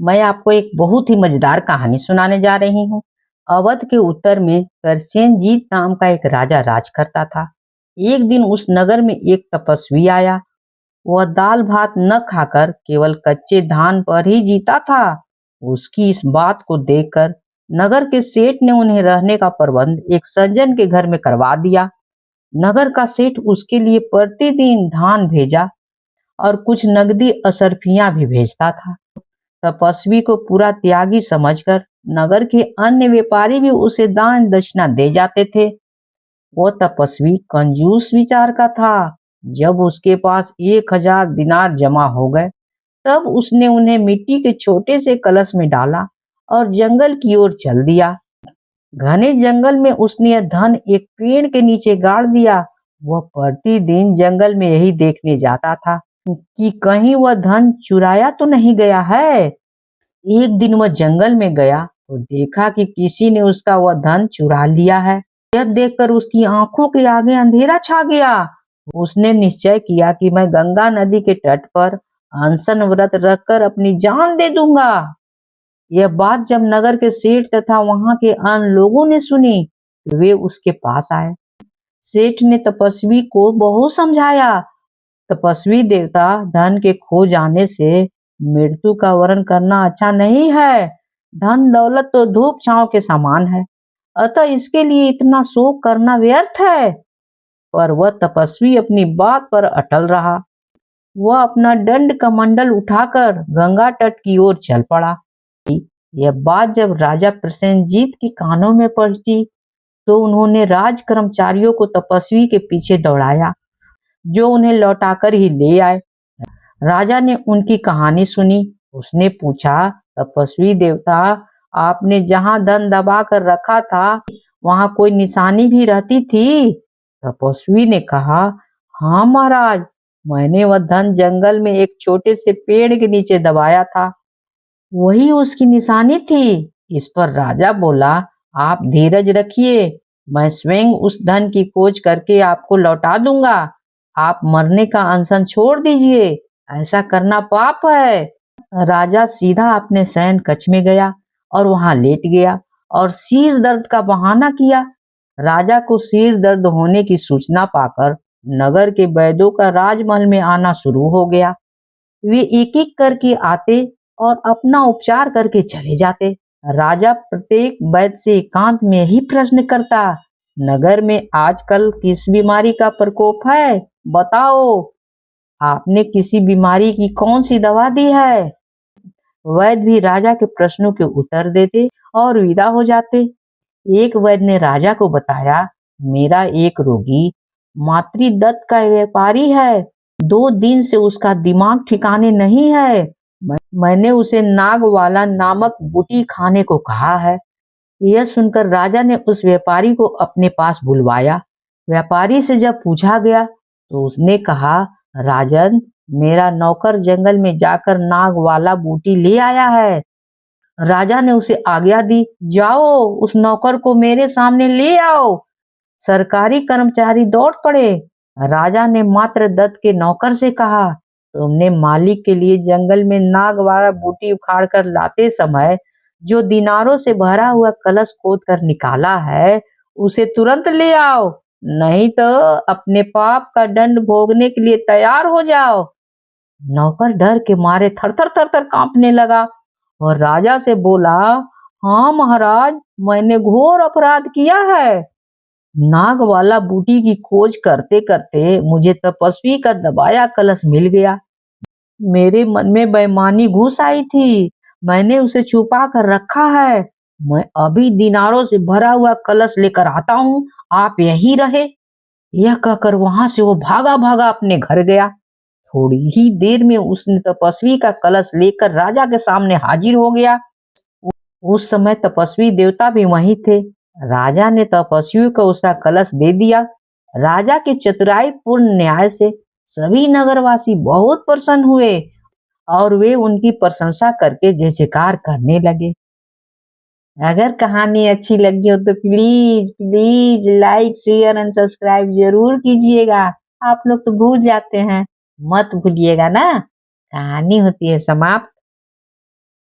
मैं आपको एक बहुत ही मजेदार कहानी सुनाने जा रही हूँ। अवध के उत्तर में प्रसेनजीत नाम का एक राजा राज करता था। एक दिन उस नगर में एक तपस्वी आया। वह दाल भात न खाकर केवल कच्चे धान पर ही जीता था। उसकी इस बात को देखकर नगर के सेठ ने उन्हें रहने का प्रबंध एक सज्जन के घर में करवा दिया। नगर का सेठ उसके लिए प्रतिदिन धान भेजा और कुछ नगदी असरफियां भी भेजता था। तपस्वी को पूरा त्यागी समझकर नगर के अन्य व्यापारी भी उसे दान दक्षिणा दे जाते थे। वो तपस्वी कंजूस विचार का था। जब उसके पास 1,000 दिनार जमा हो गए, तब उसने उन्हें मिट्टी के छोटे से कलश में डाला और जंगल की ओर चल दिया। घने जंगल में उसने यह धन एक पेड़ के नीचे गाड़ दिया। वह प्रतिदिन जंगल में यही देखने जाता था कि कहीं वह धन चुराया तो नहीं गया है। एक दिन वह जंगल में गया तो देखा कि किसी ने उसका वह धन चुरा लिया है। यह देखकर उसकी आंखों के आगे अंधेरा छा गया। उसने निश्चय किया कि मैं गंगा नदी के तट पर अनशन व्रत रखकर अपनी जान दे दूंगा। यह बात जब नगर के सेठ तथा वहां के अन्य लोगों ने सुनी, तो वे उसके पास आए। सेठ ने तपस्वी को बहुत समझाया। तपस्वी देवता, धन के खो जाने से मृत्यु का वर्ण करना अच्छा नहीं है। धन दौलत तो धूप छांव के समान है, अतः इसके लिए इतना शोक करना व्यर्थ है। पर वह तपस्वी अपनी बात पर अटल रहा। वह अपना दंड कमंडल उठाकर गंगा तट की ओर चल पड़ा। यह बात जब राजा प्रसेनजीत के कानों में पहुंची, तो उन्होंने राज कर्मचारियों को तपस्वी के पीछे दौड़ाया, जो उन्हें लौटाकर ही ले आए। राजा ने उनकी कहानी सुनी। उसने पूछा, तपस्वी देवता, आपने जहां धन दबा कर रखा था, वहां कोई निशानी भी रहती थी? तपस्वी ने कहा, हाँ महाराज, मैंने वह धन जंगल में एक छोटे से पेड़ के नीचे दबाया था। वही उसकी निशानी थी। इस पर राजा बोला, आप धीरज रखिए, मैं स्वयं उस धन की खोज करके आपको लौटा दूंगा। आप मरने का अनशन छोड़ दीजिए, ऐसा करना पाप है। राजा सीधा अपने शयन कक्ष में गया और वहां लेट गया और सिर दर्द का बहाना किया। राजा को सिर दर्द होने की सूचना पाकर नगर के वैद्यों का राजमहल में आना शुरू हो गया। वे एक एक करके आते और अपना उपचार करके चले जाते। राजा प्रत्येक वैद्य से एकांत में ही प्रश्न करता, नगर में आजकल किस बीमारी का प्रकोप है, बताओ। आपने किसी बीमारी की कौन सी दवा दी है? वैद्य भी राजा के प्रश्नों के उत्तर देते और विदा हो जाते। एक वैद्य ने राजा को बताया, मेरा एक रोगी मातृदत्त का व्यापारी है। 2 दिन से उसका दिमाग ठिकाने नहीं है। मैंने उसे नागवाला नामक बूटी खाने को कहा है। यह सुनकर राजा ने उस व्यापारी को अपने पास बुलवाया। व्यापारी से जब पूछा गया, तो उसने कहा, राजन, मेरा नौकर जंगल में जाकर नागवाला बूटी ले आया है। राजा ने उसे आज्ञा दी, जाओ उस नौकर को मेरे सामने ले आओ। सरकारी कर्मचारी दौड़ पड़े। राजा ने मात्र दत्त के नौकर से कहा, तुमने मालिक के लिए जंगल में नागवाला बूटी उखाड़ कर लाते समय जो दिनारों से भरा हुआ कलश खोद कर निकाला है, उसे तुरंत ले आओ, नहीं तो अपने पाप का दंड भोगने के लिए तैयार हो जाओ। नौकर डर के मारे थर थर थर थर कांपने लगा और राजा से बोला, हाँ महाराज, मैंने घोर अपराध किया है। नाग वाला बूटी की खोज करते करते मुझे तपस्वी का दबाया कलश मिल गया। मेरे मन में बेईमानी घुस आई थी। मैंने उसे छुपा कर रखा है। मैं अभी दिनारों से भरा हुआ कलश लेकर आता हूँ, आप यहीं रहे। यह कहकर वहां से वो भागा भागा अपने घर गया। थोड़ी ही देर में उसने तपस्वी का कलश लेकर राजा के सामने हाजिर हो गया। उस समय तपस्वी देवता भी वहीं थे। राजा ने तपस्वी को उसका कलश दे दिया। राजा के चतुराई पूर्ण न्याय से सभी नगरवासी बहुत प्रसन्न हुए और वे उनकी प्रशंसा करके जय जयकार करने लगे। अगर कहानी अच्छी लगी हो तो please please like share and subscribe जरूर कीजिएगा। आप लोग तो भूल जाते हैं, मत भूलिएगा ना। कहानी होती है समाप्त।